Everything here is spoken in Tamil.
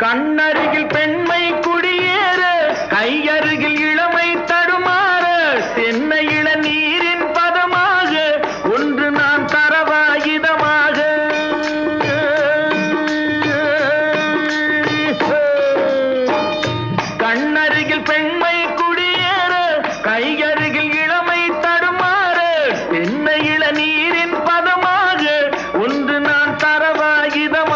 கண்ணருகில் பெண்மை குடியேற கையருகில் இளமை தடுமாற தென்னை இளநீரின் பதமாக ஒன்று நான் தரவாயுதமாக கண்ணருகில் பெண்மை குடியேற கையருகில் இளமை தடுமாற தென்னை இளநீரின் பதமாக ஒன்று நான் தரவாயுதமாக